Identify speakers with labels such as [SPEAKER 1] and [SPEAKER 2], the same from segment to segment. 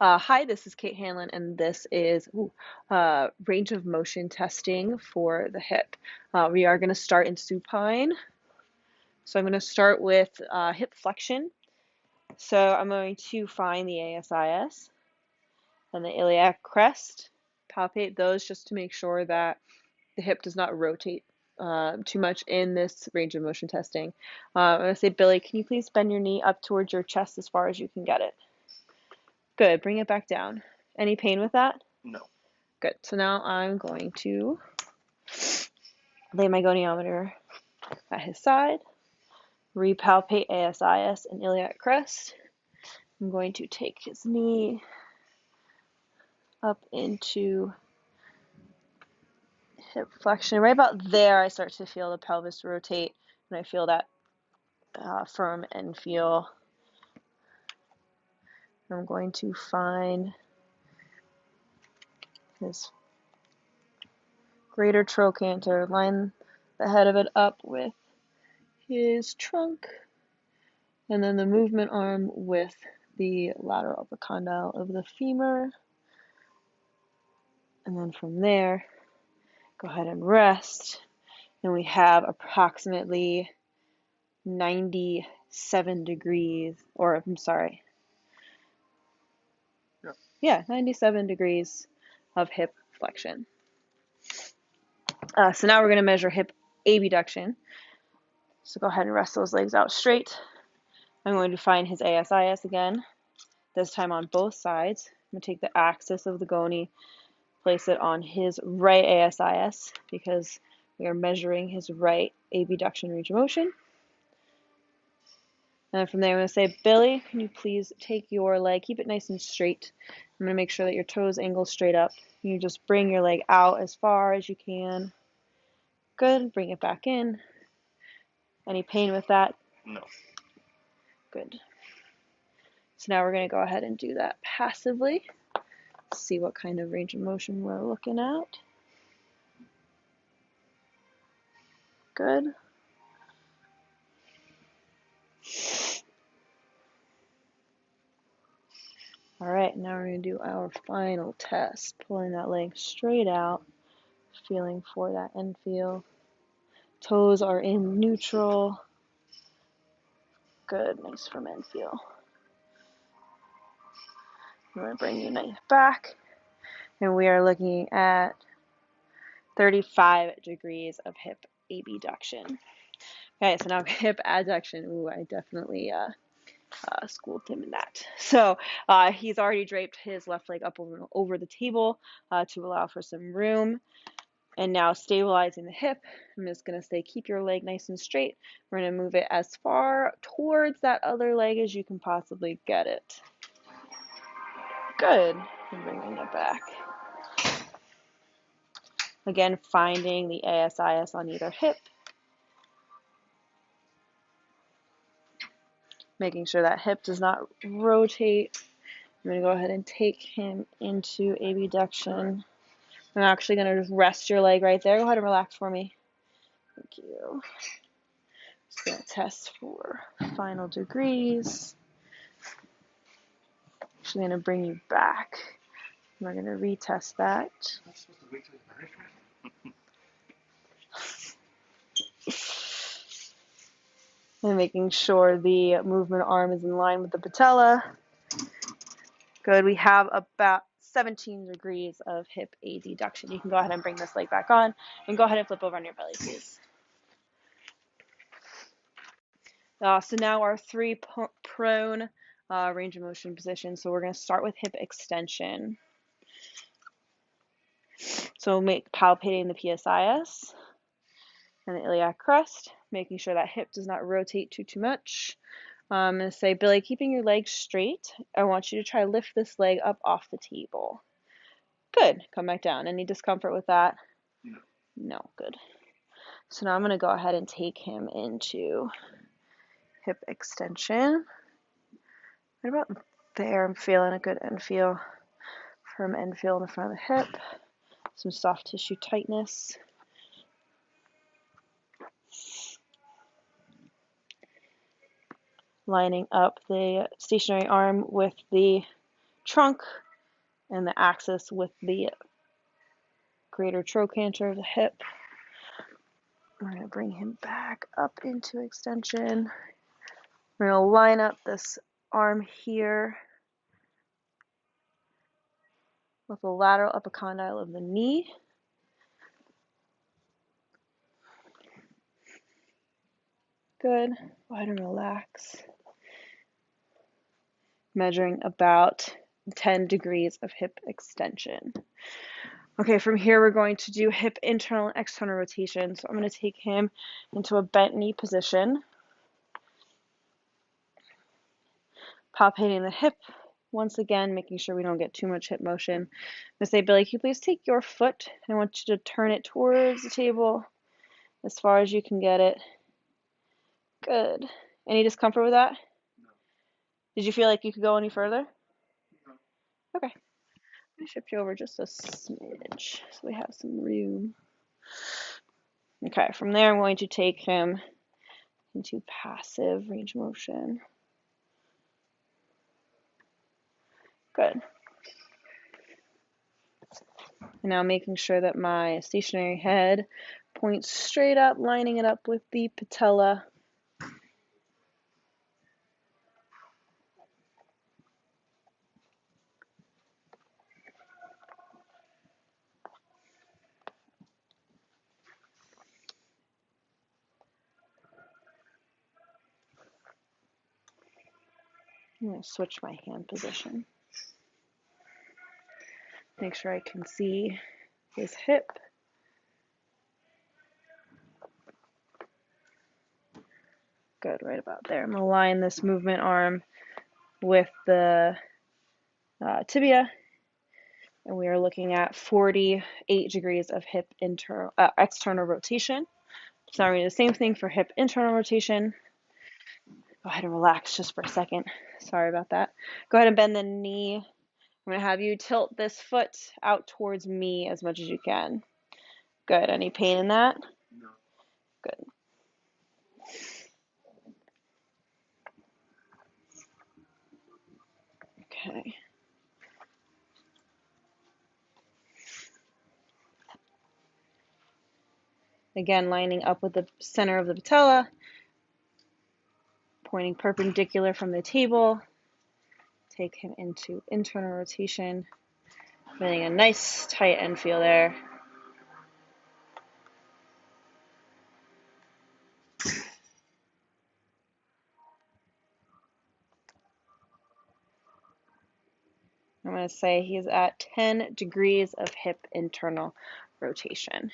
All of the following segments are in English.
[SPEAKER 1] Hi, this is Kate Hanlon, and this is range of motion testing for the hip. We are going to start in supine. So I'm going to start with hip flexion. So I'm going to find the ASIS and the iliac crest, palpate those just to make sure that the hip does not rotate too much in this range of motion testing. I'm going to say, Billy, can you please bend your knee up towards your chest as far as you can get it? Good, bring it back down. Any pain with that?
[SPEAKER 2] No.
[SPEAKER 1] Good. So now I'm going to lay my goniometer at his side, repalpate ASIS and iliac crest. I'm going to take his knee up into hip flexion. Right about there, I start to feel the pelvis rotate, and I feel that firm end feel. I'm going to find his greater trochanter, line the head of it up with his trunk, and then the movement arm with the lateral epicondyle of the femur. And then from there, go ahead and rest. And we have approximately 97 degrees, or I'm sorry. Yeah, 97 degrees of hip flexion. So now we're going to measure hip abduction. So go ahead and rest those legs out straight. I'm going to find his ASIS again, this time on both sides. I'm going to take the axis of the goni, place it on his right ASIS because we are measuring his right abduction range of motion. And then from there, I'm going to say, Billy, can you please take your leg, keep it nice and straight. I'm going to make sure that your toes angle straight up. You just bring your leg out as far as you can. Good. Bring it back in. Any pain with that?
[SPEAKER 2] No.
[SPEAKER 1] Good. So now we're going to go ahead and do that passively. See what kind of range of motion we're looking at. Good. All right, now we're going to do our final test. Pulling that leg straight out, feeling for that end feel. Toes are in neutral. Good, nice firm end feel. I'm going to bring you nice back. And we are looking at 35 degrees of hip abduction. Okay, so now hip adduction. Ooh, I definitely schooled him in that. So he's already draped his left leg up over the table to allow for some room. And now stabilizing the hip, I'm just going to say keep your leg nice and straight. We're going to move it as far towards that other leg as you can possibly get it. Good. And bringing it back. Again, finding the ASIS on either hip. Making sure that hip does not rotate. I'm going to go ahead and take him into abduction. I'm actually going to just rest your leg right there. Go ahead and relax for me. Thank you. Just going to test for final degrees. Actually going to bring you back. We're going to retest that. And making sure the movement arm is in line with the patella. Good. We have about 17 degrees of hip abduction. You can go ahead and bring this leg back on and go ahead and flip over on your belly, please. So now our three prone range of motion positions. So we're going to start with hip extension. So palpating the PSIS and the iliac crest, making sure that hip does not rotate too much. I'm going to say, Billy, keeping your legs straight, I want you to try to lift this leg up off the table. Good. Come back down. Any discomfort with that?
[SPEAKER 2] No.
[SPEAKER 1] No. Good. So now I'm going to go ahead and take him into hip extension. Right about there, I'm feeling a good end feel. Firm end feel in the front of the hip. Some soft tissue tightness. Lining up the stationary arm with the trunk and the axis with the greater trochanter of the hip. We're going to bring him back up into extension. We're going to line up this arm here with the lateral epicondyle of the knee. Good. Go ahead and relax. Measuring about 10 degrees of hip extension. Okay, from here we're going to do hip internal and external rotation. So I'm going to take him into a bent knee position, palpating the hip. Once again, making sure we don't get too much hip motion. I'm going to say, Billy, can you please take your foot? I want you to turn it towards the table as far as you can get it. Good. Any discomfort with that?
[SPEAKER 2] No.
[SPEAKER 1] Did you feel like you could go any further?
[SPEAKER 2] No.
[SPEAKER 1] Okay. I'm going to shift you over just a smidge so we have some room. Okay, from there I'm going to take him into passive range of motion. Good. And now making sure that my stationary head points straight up, lining it up with the patella. I'm going to switch my hand position. Make sure I can see his hip. Good, right about there. I'm going to line this movement arm with the tibia, and we are looking at 48 degrees of hip external rotation. So now we're going to do the same thing for hip internal rotation. Go ahead and relax just for a second. Sorry about that. Go ahead and bend the knee. I'm going to have you tilt this foot out towards me as much as you can. Good. Any pain in that?
[SPEAKER 2] No.
[SPEAKER 1] Good. Okay. Again, lining up with the center of the patella, pointing perpendicular from the table. Take him into internal rotation, feeling a nice tight end feel there. I'm going to say he's at 10 degrees of hip internal rotation.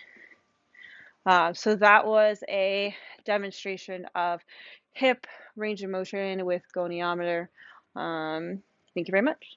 [SPEAKER 1] So that was a demonstration of hip range of motion with goniometer. Thank you very much.